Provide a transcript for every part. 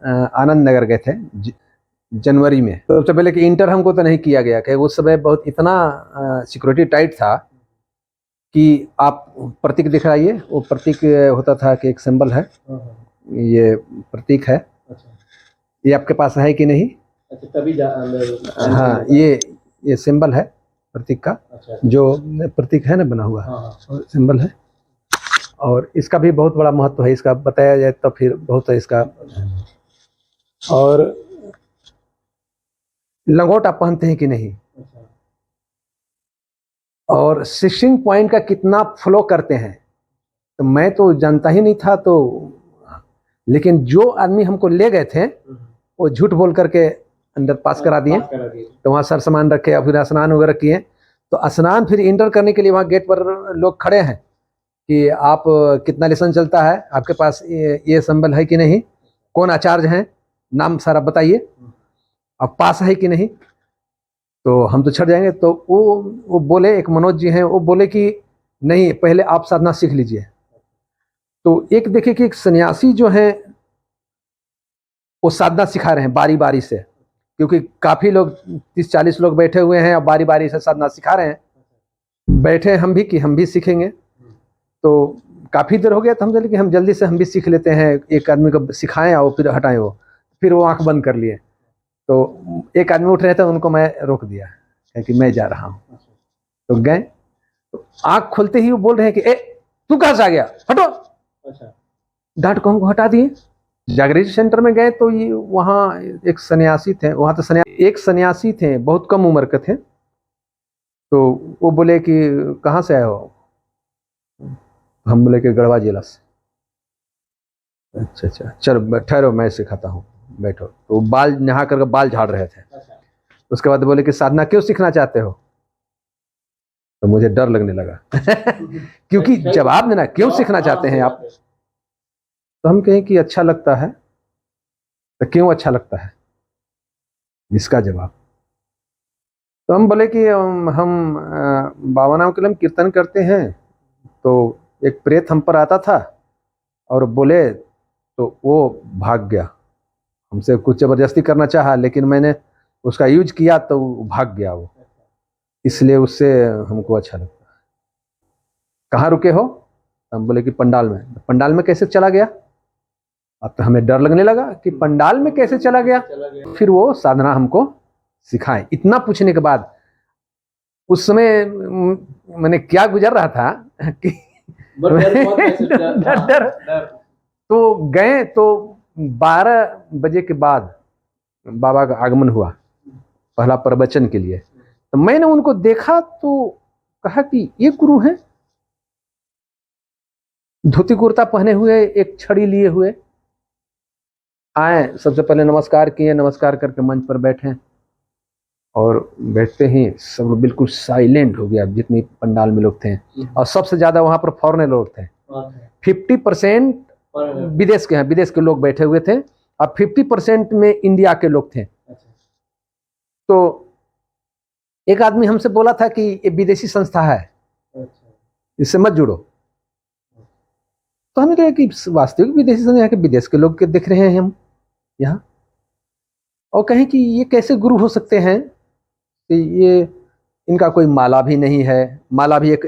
आनंद नगर गए थे जनवरी में। तो सबसे पहले कि इंटर हमको तो नहीं किया गया, कि उस समय बहुत इतना सिक्योरिटी टाइट था कि आप प्रतीक दिखाइए। वो प्रतीक होता था कि एक सिंबल है, ये प्रतीक है। अच्छा। ये आपके पास है कि नहीं? अच्छा, तभी हाँ, ये सिंबल है प्रतीक का। अच्छा। जो प्रतीक है ना बना हुआ, सिंबल है। और इसका भी बहुत बड़ा महत्व है, इसका बताया जाए तो फिर बहुत है इसका। और लंगोट आप पहनते हैं कि नहीं? और 16 पॉइंट का कितना फ्लो करते हैं, तो मैं तो जानता ही नहीं था। तो लेकिन जो आदमी हमको ले गए थे वो झूठ बोल करके अंदर पास करा दिए। तो वहाँ सर सामान रखे और फिर स्नान वगैरह किए। तो स्नान फिर इंटर करने के लिए वहाँ गेट पर लोग खड़े हैं कि आप कितना लेसन चलता है, आपके पास ये संबल है कि नहीं, कौन आचार्य हैं, नाम सारा बताइए, अब पास है कि नहीं, तो हम तो छट जाएंगे। तो वो बोले, एक मनोज जी हैं, वो बोले कि नहीं, पहले आप साधना सीख लीजिए। तो एक देखिए कि एक सन्यासी जो है वो साधना सिखा रहे हैं बारी बारी से, क्योंकि काफ़ी लोग 30-40 लोग बैठे हुए हैं और बारी बारी से साधना सिखा रहे हैं। बैठे हम भी कि हम भी सीखेंगे। तो काफ़ी देर हो गया, तो हम बोले कि हम जल्दी से हम भी सीख लेते हैं, एक आदमी को सिखाएं और फिर हटाएं। वो फिर वो आंख बंद कर लिए। तो एक आदमी उठ रहे थे, उनको मैं रोक दिया कि मैं जा रहा हूँ। तो गए, तो आंख खोलते ही वो बोल रहे हैं कि ए तू कहाँ से आ गया, हटो। अच्छा। डांट को हमको हटा दिए। जागृति सेंटर में गए तो ये वहाँ एक सन्यासी थे, वहाँ तो एक सन्यासी थे, बहुत कम उम्र के थे। तो वो बोले कि कहाँ से आए हो? हम बोले कि गढ़वा जिला से। अच्छा अच्छा, चलो ठहरो मैं सिखाता हूँ, बैठो। तो बाल नहा करके बाल झाड़ रहे थे। उसके बाद बोले कि साधना क्यों सीखना चाहते हो? तो मुझे डर लगने लगा क्योंकि जवाब देना, क्यों सीखना चाहते हैं आप? तो हम कहें कि अच्छा लगता है। तो क्यों अच्छा लगता है, इसका जवाब। तो हम बोले कि हम बाबा नाम के लिए हम कीर्तन करते हैं। तो एक प्रेत हम पर आता था और बोले, तो वो भाग गया। हमसे कुछ जबरदस्ती करना चाहा, लेकिन मैंने उसका यूज किया तो भाग गया वो, इसलिए उससे हमको अच्छा लगता है। कहाँ रुके हो? हम बोले कि पंडाल में। पंडाल में कैसे चला गया? अब तो हमें डर लगने लगा कि पंडाल में कैसे चला गया। फिर वो साधना हमको सिखाए। इतना पूछने के बाद उस समय मैंने क्या गुजर रहा था कि डर। तो गए तो 12 बजे के बाद बाबा का आगमन हुआ पहला प्रवचन के लिए। तो मैंने उनको देखा तो कहा कि ये गुरु हैं, धोती कुर्ता पहने हुए, एक छड़ी लिए हुए आए। सबसे पहले नमस्कार किए, नमस्कार करके मंच पर बैठे और बैठते ही सब बिल्कुल साइलेंट हो गया, जितनी पंडाल में लोग थे। और सबसे ज्यादा वहां पर फॉरेनर लोग थे। 50% विदेश के हैं, विदेश के लोग बैठे हुए थे और 50% में इंडिया के लोग थे। तो एक आदमी हमसे बोला था कि ये विदेशी संस्था है, इससे मत जुड़ो। तो हमें कहा कि वास्तविक विदेशी संस्था के विदेश के लोग के देख रहे हैं हम यहाँ, और कहें कि ये कैसे गुरु हो सकते हैं कि ये इनका कोई माला भी नहीं है, माला भी एक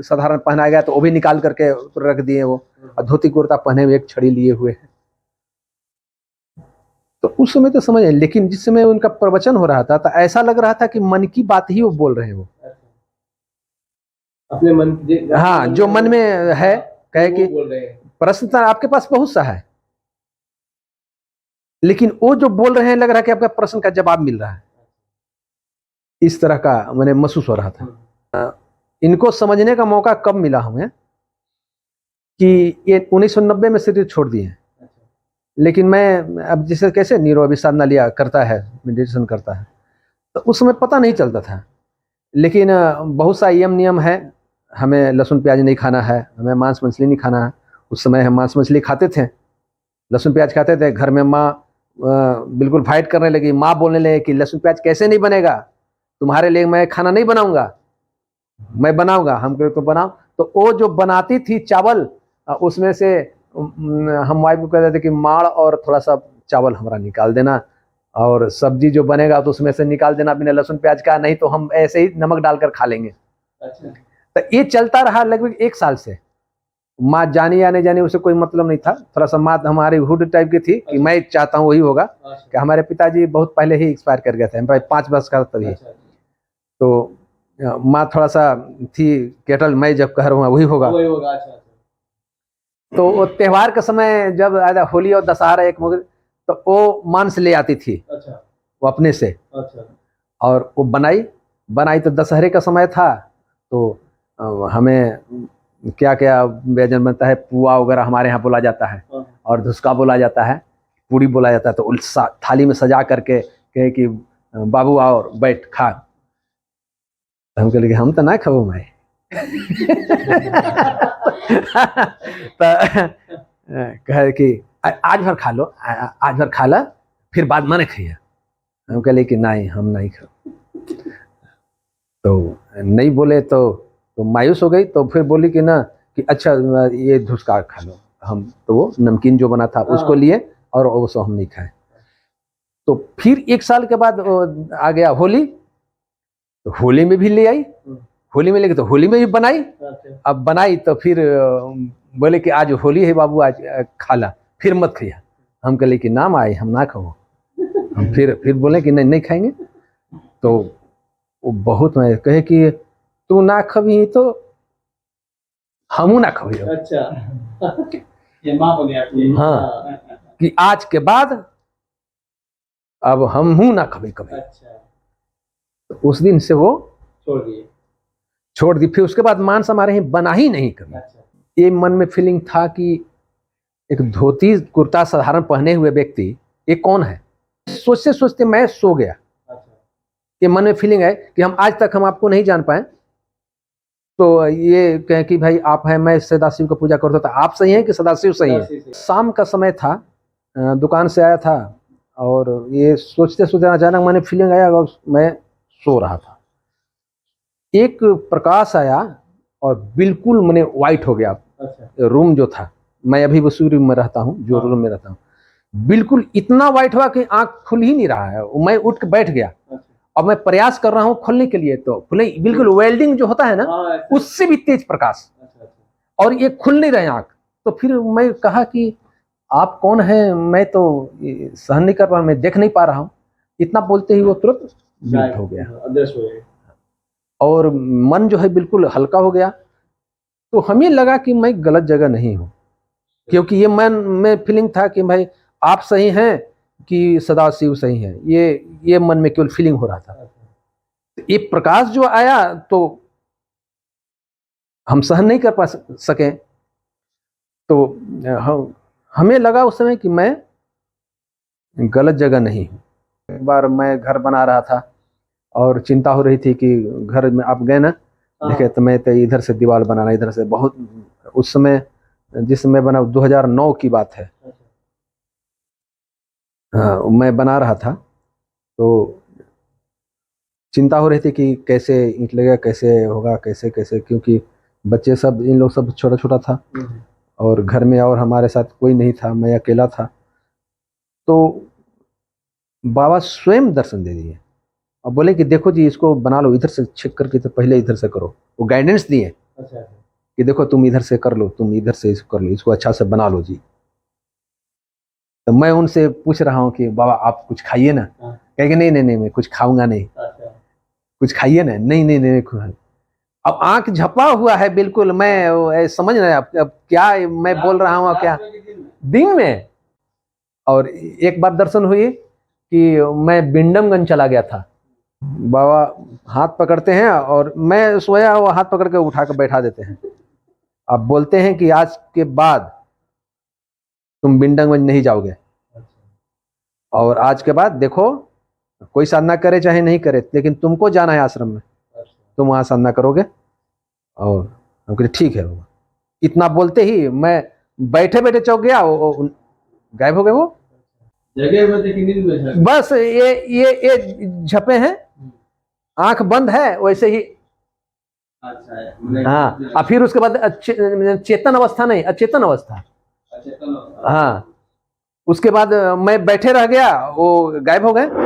साधारण पहनाया गया तो वो भी निकाल करके रख दिए वो, और धोती कुर्ता पहने हुए एक छड़ी लिए हुए हैं। तो उस समय तो समझ आए, लेकिन जिस समय उनका प्रवचन हो रहा था तो ऐसा लग रहा था कि मन की बात ही वो बोल रहे हैं। वो अपने मन, हाँ, जो मन में है, कहे कि प्रश्न तो आपके पास बहुत सा है, लेकिन वो जो बोल रहे हैं लग रहा है कि आपका प्रश्न का जवाब मिल रहा है। इस तरह का मैंने महसूस हो रहा था। इनको समझने का मौका कब मिला हमें कि ये 1990 में शरीर छोड़ दिए। लेकिन मैं अब जैसे कैसे नीरो अभी साधना लिया करता है, मेडिटेशन करता है, तो उस समय पता नहीं चलता था। लेकिन बहुत सा नियम है, हमें लहसुन प्याज नहीं खाना है, हमें मांस मछली नहीं खाना है। उस समय हम मांस मछली खाते थे, लहसुन प्याज खाते थे। घर में माँ बिल्कुल फाइट करने लगी। माँ बोलने लगी कि लहसुन प्याज कैसे नहीं बनेगा, तुम्हारे लिए मैं खाना नहीं बनाऊंगा, मैं बनाऊंगा। हम कहे तो बनाओ। तो वो जो बनाती थी चावल, उसमें से हम वाइफ को कहते थे कि माड़ और थोड़ा सा चावल हमारा निकाल देना, और सब्जी जो बनेगा तो उसमें से निकाल देना बिना लहसुन प्याज का, नहीं तो हम ऐसे ही नमक डालकर खा लेंगे। अच्छा। तो ये चलता रहा लगभग 1 साल से। माँ जानी या नहीं जानी उसे कोई मतलब नहीं था, थोड़ा सा माँ हमारी हुड टाइप की थी कि मैं चाहता हूँ वही होगा। कि हमारे पिताजी बहुत पहले ही एक्सपायर कर गए थे, भाई 5 वर्ष का तभी। तो माँ थोड़ा सा थी केटल, मैं जब कह रहा हूँ वही होगा। अच्छा। तो वो त्योहार के समय जब आया होली और दशहरा एक मौके, तो वो मांस ले आती थी। अच्छा। वो अपने से। अच्छा। और वो बनाई तो दशहरे का समय था, तो हमें क्या क्या व्यंजन बनता है, पुआ वगैरह हमारे यहाँ बोला जाता है, और धुसका बोला जाता है, पूड़ी बोला जाता है। तो उस थाली में सजा करके कहे कि बाबू आओ बैठ खा। तो हम कहले कि हम तो ना खाओ मैं। तो कहे कि आज भर खा लो, आज भर खा ला, फिर बाद में खाइए। हम कहले कि नहीं हम नहीं खाओ। तो नहीं बोले तो मायूस हो गई। तो फिर बोली कि ना कि अच्छा ये धुसका खा लो। हम तो वो नमकीन जो बना था उसको लिए, और वो सब हम नहीं खाए। तो फिर 1 साल के बाद आ गया होली, तो होली में भी ले आई। होली में लेके तो होली में भी बनाई। अब बनाई तो फिर बोले कि आज होली है बाबू, आज खा ला, फिर मत खाइए। हम कहले कि नाम आए हम ना खाओ। हम फिर बोले कि नहीं खाएंगे। तो वो बहुत मैं कहे कि तू ना खबी तो हमू ना खबी। अच्छा। ये माँ बोली आपकी? हाँ, कि आज के बाद अब हम हूं ना कभी कभी। अच्छा। तो उस दिन से वो छोड़ दी। फिर उसके बाद मांस हमारे यहाँ बना ही नहीं कभी। अच्छा। ये मन में फीलिंग था कि एक धोती कुर्ता साधारण पहने हुए व्यक्ति ये कौन है। सोचते सोचते मैं सो गया। अच्छा। ये मन में फीलिंग है कि हम आज तक हम आपको नहीं जान पाए। तो ये कहे कि भाई आप हैं, मैं सदाशिव का पूजा करता था, आप सही हैं कि सदाशिव सही है। शाम का समय था, दुकान से आया था, और ये सोचते सोचते अचानक मैंने फीलिंग आया, और मैं सो रहा था। एक प्रकाश आया और बिल्कुल मैंने वाइट हो गया। अच्छा। रूम जो था, मैं अभी उसी रूम में रहता हूँ जो रूम में रहता हूँ, बिल्कुल इतना वाइट हुआ कि आंख खुल ही नहीं रहा है। मैं उठ के बैठ गया। अब मैं प्रयास कर रहा हूँ खोलने के लिए, तो खुले बिल्कुल वेल्डिंग जो होता है ना, उससे भी तेज प्रकाश, और ये खुल नहीं रहे आंख। तो फिर मैं कहा कि आप कौन हैं, मैं तो सहन नहीं कर पा रहा, मैं देख नहीं पा रहा हूँ। इतना बोलते ही वो तुरंत विलुप्त हो गया, और मन जो है बिल्कुल हल्का हो गया। तो हमें लगा कि मैं गलत जगह नहीं हूँ, क्योंकि ये मन में फीलिंग था कि भाई आप सही हैं कि सदाशिव सही है। ये मन में केवल फीलिंग हो रहा था। ये प्रकाश जो आया तो हम सहन नहीं कर पा सके। तो हमें लगा उस समय कि मैं गलत जगह नहीं हूँ। एक बार मैं घर बना रहा था और चिंता हो रही थी कि घर में आप गए ना, देखे तो मैं तो इधर से दीवार बनाना, इधर से बहुत, उस समय जिस समय बना 2009 की बात है। हाँ, मैं बना रहा था, तो चिंता हो रही थी कि कैसे ईंट लगेगा, कैसे होगा, कैसे कैसे, क्योंकि बच्चे सब, इन लोग सब छोटा छोटा था, और घर में और हमारे साथ कोई नहीं था, मैं अकेला था। तो बाबा स्वयं दर्शन दे दिए और बोले कि देखो जी इसको बना लो, इधर से चेक करके तो पहले इधर से करो। वो गाइडेंस दिए कि देखो तुम इधर से कर लो, तुम इधर से इसको कर लो, इसको अच्छा से बना लो जी। तो मैं उनसे पूछ रहा हूँ कि बाबा आप कुछ खाइए ना। कहेंगे नहीं नहीं नहीं मैं कुछ खाऊंगा नहीं। कुछ खाइए ना, नहीं नहीं नहीं। अब आंख झपा हुआ है बिल्कुल, मैं समझ रहे अब क्या मैं बोल रहा हूँ क्या दिन में। और एक बार दर्शन हुई कि मैं बिंडमगंज चला गया था। बाबा हाथ पकड़ते हैं और मैं सोया वो हाथ पकड़ के उठा कर बैठा देते हैं। अब बोलते हैं कि आज के बाद तुम बिंडमगंज नहीं जाओगे, और आज के बाद देखो कोई साधना करे चाहे नहीं करे, लेकिन तुमको जाना है आश्रम में, तुम वहां साधना करोगे। और हम कहते ठीक है। इतना बोलते ही मैं बैठे बैठे चौक गया, वो गायब हो गए। वो बस ये झपे हैं, आंख बंद है वैसे ही। हाँ, और फिर उसके बाद चेतन अवस्था नहीं, अचेतन अवस्था। हाँ, उसके बाद मैं बैठे रह गया, वो गायब हो गए।